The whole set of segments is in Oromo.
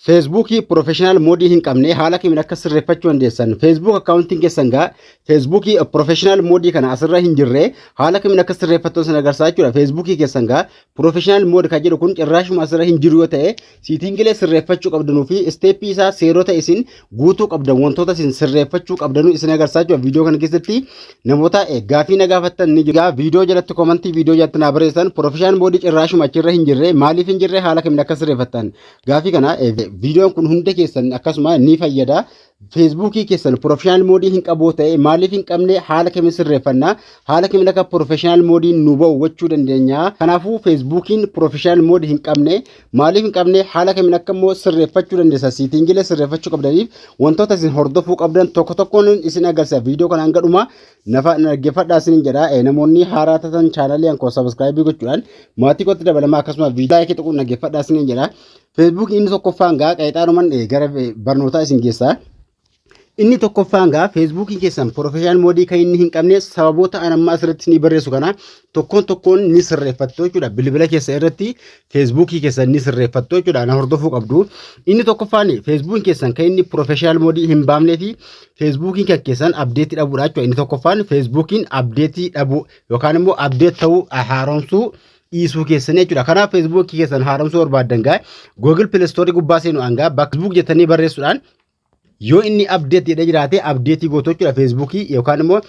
Facebook professional mode hin qabne haala kamiin akka sirreeffachuu dandeessan Facebook accounting keessan gaa Facebook professional mode kana asirra hin jirre haala kamiin akka sirreeffattu san agarsiisaa jechuudha. Facebook keessan gaa professional mode kan jedhu kun cirraashuma asirra hin jiru yoo ta'e siitingilee sirreeffachuu qabdanuu fi step isaa seerota isin guutuu qabdan wantoota isin sirreeffachuu qabdanuu isin agarsiisaa jechuudha. Viidiyoo kana keessatti namoota gaafii na gaafattan ni jira. Viidiyoo jalatti komentii viidiyoo jalatti na barreessan professional mode cirraashuma achirra hin jirre maaliif hin jirre haala kamiin akka sirreeffattan gaafii kana viidiyoon kun hunda keessan akkasuma ni fayyada. Facebook keessan professional mode hin qabu ta'e maaliif hin qabne haala kamiin sirreeffanna haala kamiin akka professional mode nu ba'u gochuu dandeenya. Kanaafuu Facebookiin professional mode hin qabne maaliif hin qabne haala kamiin akka immoo sirreeffachuu dandeessa. Siitingilee sirreeffachuu qabdaniif wantoota isin hordofuu qabdan tokko tokkoon isin agarsiisa. Viidiyoo kana hanga dhuma dhaggeeffadhaa isin jedha. Namoonni haaraa ta'an chaanalii koo subscribe gochuudhaan maatii kootti dabalamaa akkasuma viidiyoo laayikii tuquun dhaggeeffadhaa isin jedha. Facebook inni tokkoffaan gaa qaxaanumaan gara barnootaa isin geessa. Inni tokkoffaan gaa Facebook keessan professional mode kan inni hin qabne sababoota anamma asirratti ni barreessu kana tokkoon ni sirreeffattu jechuudha. Bilbila keessa irratti Facebook keessan ni sirreeffattu jechuudha. Na hordofuu qabdu. Inni tokkoffaan Facebook keessan kan inni professional mode hin baamnee fi Facebook keessan update dhabuudha jechuudha. Inni tokkoffaan Facebook update dhabu yookaan immoo update ta'uu haaromsuu isu keessan jechuudha. Kanaaf Facebook keessan haaromsuu barbaadan gaa Google Play Store gubbaa seenu hanga Facebook jettanii barreessuudhaan yoo inni update jedhee jiraate update gootu jechuudha. Facebook yookaan immoo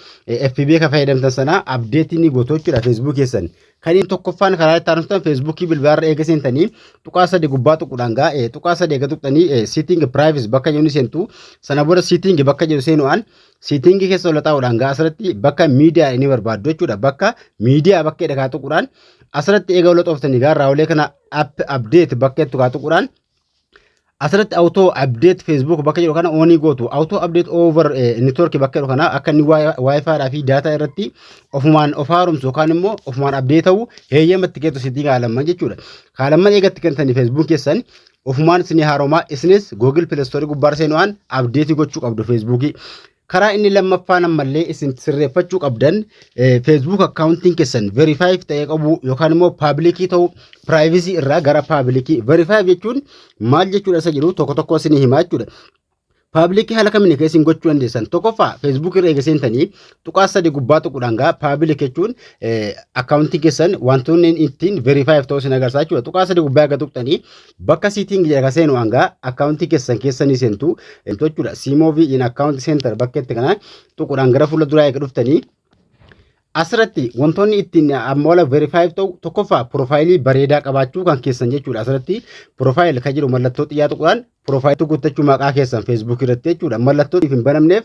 FB ka fayyadamtan sana update ni gootu jechuudha. Facebook keessan kan inni tokkoffaan karaa itti aanutan Facebook bilbilarra eega seentanii tuqaa sadii gubbaa tuquudhaan gaa tuqaa sadii eega tuqxanii setting privacy bakka jedhu seentu sana booda setting bakka jedhu seenuudhaan setting keessa ol taa'uudhaan gaa asirratti bakka media inni barbaaddu jechuudha. Bakka media bakka edha tuquudhaan asirratti eega ol xooftanii gaa raawulee kana update bakka itti tuquudhaan asirratti auto update Facebook bakka jedhu kana onii gootu auto update over network bakka jedhu kana akka inni wifi dhaa fi data irratti ofumaan of haaromsu yookaan immoo ofumaan update ta'u heeyyamatti keetu sitti kaalamman jechuudha. Kaalamman eegatti kennitanii Facebook keessan ofumaan isin haaroma isinis Google Play Store gubbaa seenuudhaan update gochuu qabdu Facebook. Karaa inni lammaffaan ammallee isin sirreeffachuu qabdan Facebook accounting keessan verify ta'ee qabu yookaan immoo public ta'u privacy irraa gara public verify jechuun maal jechuudha isa jedhu tokko isin himaa jechuudha. Public haala kamiin keessin gochuu dandeessan tokkoffaa Facebook irra eega seentanii tuqaa sadii gubbaa tuquudhaan gaa public jechuun accounting keessan wantoonni ittiin verify ta'uu isin agarsiisa jechuudha. Tuqaa sadii gubbaa eega tuqxanii bakka setting jedha seenu hanga accounting keessan keessanii seentu jechuudha. Simov in account center bakka itti kana tuquudhaan gara fuula duraa eega dhuftanii asirratti wantoonni ittiin ammoo verify ta'u tokkoffaa profaayilii bareedaa qabaachuu kan keessan jechuudha. Asirratti profaayil kan jedhu mallattoo xiyyaa tuquudhaan profaayilii guuttachuu maqaa keessan Facebook irratti jechuudha. Mallattoo hin banamneef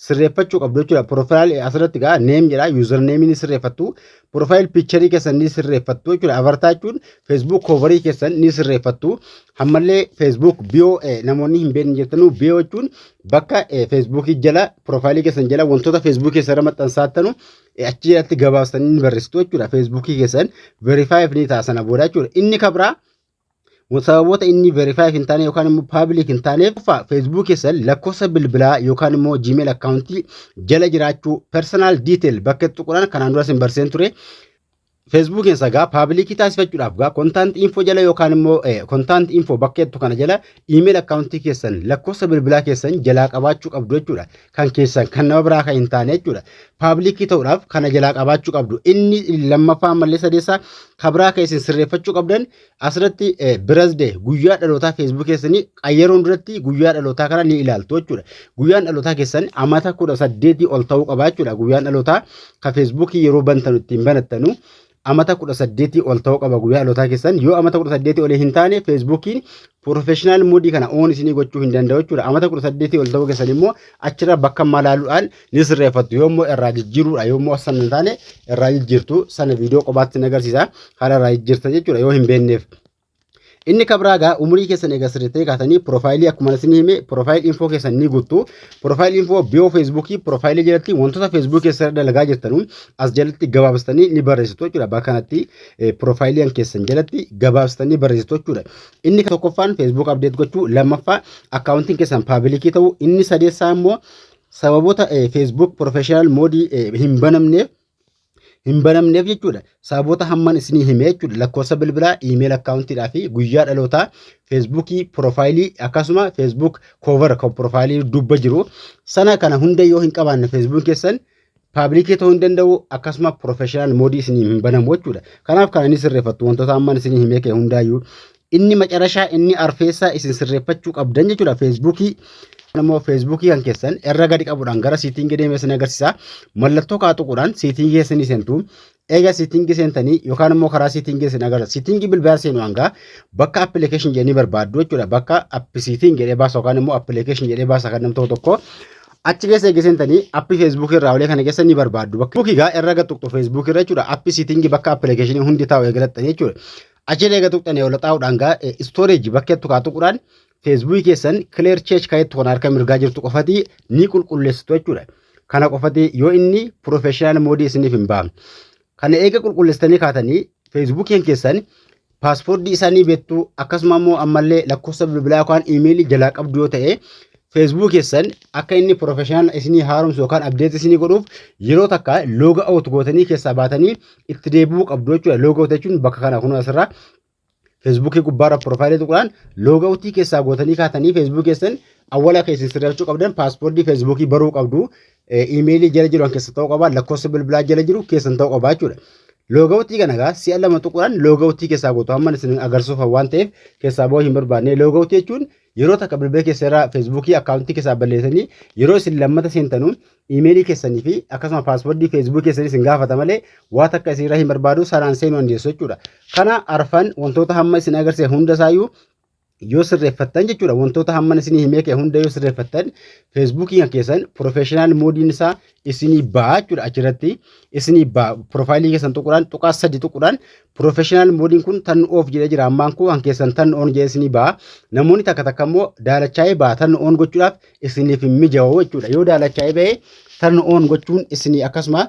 sirreeffachuu qabdu jechuudha. Profaayil asirratti gaa name jedha user name ni sirreeffattu. Profaayil picture keessan ni sirreeffattu jechuudha. Avatar jechuun Facebook coverii keessan ni sirreeffattu. Hammallee Facebook bio namoonni hin beekne jettanu bio jechuun bakka Facebook jala profaayilii keessan jala wantoota Facebook keessarra maxxansaattanu achi jalatti gabaastanii ni barreessitu jechuudha. Facebook keessan verify ni taasisa booda jechuudha. Inni kabraa sababoota inni verify hin taane yookaan immoo public hin taaneef Facebook keessan lakkoofsa bilbilaa yookaan immoo Gmail account jala jiraachuu personal detail bakka tuquudhaan kanaan dura isin barsiiseen ture. Facebook keessa gaa public taasifachuudhaaf gaa content info jala yookaan immoo content info bakka jettu kana jala email account keessan lakkoofsa bilbilaa keessan jalaa qabaachuu qabdu jechuudha. Kan keessan kan nama biraa kan hin taane jechuudha. Public ta'uudhaaf kana jalaa qabaachuu qabdu. Inni lammaffaa ammallee sadeessaa kabraa kan isin sirreeffachuu qabdan asirratti birthday guyyaa dhalootaa Facebook keessanii qayyaroon duratti guyyaa dhalootaa kana ni ilaaltu jechuudha. Guyyaan dhalootaa keessan amata 18 ol ta'uu qaba jechuudha. Guyyaan dhalootaa kan Facebook yeroo bantanu ittiin banattanu amata 18 ol ta'uu qaba guyyaa dhalootaa keessan. Yoo amata 18 ol hin taane Facebookiin professional mode kana on isinii gochuu hin danda'u jechuudha. Amata 18 ol ta'uu keessan immoo achirra bakka malaaluudhaan ni sirreeffattu. Yoommoo irraa jijjiiruudha yoommoo sana hin taane irraa jijjiirtu sana viidiyoo qobaatti agarsiisa. Haala irraa jijjiirta jechuudha yoo hin beekneef. Inni kabraagaa umurii keessan eega sirriittee kaatanii profaayilii akkuma isin hime profaayil info keessan ni guuttu. Profaayil info bio Facebookii profaayilii jalatti wantoota Facebook keessa dalagaa jirtanu as jalatti gabaabsitanii ni barreessitu jechuudha. Bakka kanatti profaayiliin keessan jalatti gabaabsitanii barreessitu jechuudha. Inni tokkoffaan Facebook update gochuu, lammaffaa accounting keessan public ta'uu, inni sadeessaa immoo sababoota Facebook professional mode hin banamneef hin banamneef jechuudha. Sababoota hamman isinii himee jechuudha. Lakkoofsa bilbilaa, email akkaawuntiidhaa fi guyyaa dhalootaa feesbuukii piroofaayilii akkasuma feesbuuk koovar kan piroofaayilii dubba jiru sana kana hunda yoo hin qabaanne feesbuuk keessan paabliikii ta'uu hin danda'u akkasuma piroofeshinaal moodii isinii hin banamu jechuudha. Kanaaf kana ni sirreeffattu wantoota hamman isinii himee kee hundaayyuu inni macarashaa inni arfeessaa isin sirreeffachuu qabdan jechuudha. Feesbuukii namoo feesbuukii kan keessan irra gadi qabuudhaan gara siitingii deemee isin agarsiisa. Mallattoo kaatuquudhaan siitingii keessanii seentu. Eega siitingii seentanii yookaan immoo karaa siitingii isin agarsiisa. Siitingii bilbilaa seenu hanga bakka appilikeeshin jedhanii barbaaddu jechuudha. Bakka appi siitingii jedhee baasa yookaan immoo appilikeeshin jedhee baasa kan namni tokko achi keessa eegisentanii appii feesbuukii irraa olee kana keessa ni barbaaddu. Bakka feesbuukii irra gatuqxu feesbuukii irra jechuudha. Appii siitingii bakka appilikeeshinii hundi taa'u eegalattanii jechuudha. Achi eega tuqxanii ol xaa'uudhaan gaa istooreejii bakka itti kaatuquudhaan feesbuukii keessan kileer cheech kayetti kan harka mirgaa jirtu qofati ni qulqulleessitu jechuudha. Kana qofati yoo inni piroofeshinaal moodii isiniif hin baafne. Kana eega qulqulleessitanii kaatanii feesbuukiin keessan paaspoortii isaanii beektu akkasuma immoo ammallee lakkoofsa bilbilaa yookaan iimeelii jalaa qabdu yoo ta'e feesbuuk keessan akka inni piroofeshinaal isinii haaromsu yookaan abdeet isinii godhuuf yeroo takka looga awut gootanii keessaa baatanii itti deebi'uu qabdu jechuudha. Looga awut jechuun bakka kana kun asirraa feesbuukii gubbaarra piroofaayilii tuquudhaan looga awutii keessaa gootanii kaatanii feesbuuk keessan awwala keessan sirreeffachuu qabdan paaspoortii feesbuukii baruu qabdu. Iimeelii jala jiru keessa ta'uu qaba lakkoofsa bilbilaa jala jiru keessan ta'uu qaba jechuudha. Loogawutii kana egaa si'a lama tuquudhaan loogawutii keessaa gootu hamman isin agarsiisuuf waan ta'eef keessaa ba'uu hin barbaanne. Loogawutii jechuun yeroo takka bilbila keessarraa feesbuukii akkaawuntii keessaa balleessanii yeroo isin lammata seentanu iimeelii keessanii fi akkasuma paaspoortii feesbuukii keessanii isin gaafata malee waa takka isinirraa hin barbaadu sanaan seenuu dandeessu jechuudha. Kana arfan wantoota hamma isin agarsiise hunda isaayyuu yoo sirreeffattan jechuudha. Wantoota hamman isinii himee kee hunda yoo sirreeffattan feesbuukii keessan piroofeshinaal moodiin isaa isinii ba'a jechuudha. Achirratti isinii ba'a piroofaayilii keessan tuquudhaan tuqaa 3 tuquudhaan piroofeshinaal moodiin kun tan oof jedhee jira ammaan kun kan keessan tan oon jedhee isinii ba'a. Namoonni takka immoo daalachaa'ee ba'a tan oon gochuudhaaf isiniif hin mijaa'u jechuudha. Yoo daalachaa'ee ba'ee tan oon gochuun isinii akkasuma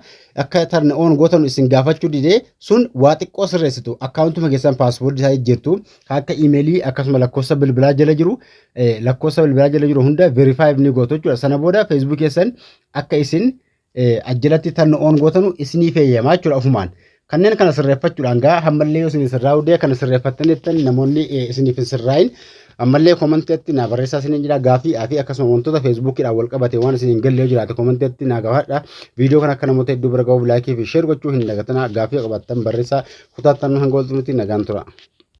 akka tan oon gootan isin gaafachuu didee sun waa xiqqoo sirreessitu akkaawuntuma keessan paaspoortii isaa jijjiirtu akka iimeelii akkasuma lakkoofsa bilbilaa jala jiru hunda verifaayiv ni gootu jechuudha. Sana booda feesbuuk keessan akka isin ajjalatti tan oon gootanu isinii feeyyamaa jechuudha ofumaan. Kanneen kana sirreeffachuudhaan gaa hammallee yoo isin sirraa hudee kana sirreeffattan namoonni isiniif hin sirraayin ammallee koomantiitti naa barreessaa isiniin jira gaafii fi akkasuma wantoota feesbuukiidhaan wal qabate waan isiniin gallee jiraate koomantiitti naa gaafadha. Viidiyoo kana akka namoota hedduu bira gahuuf laayikii fi sheer gochuu hin dagatinaa gaafii qabaattan barreessaa kutaattan hanga walxunutti nagaan tura.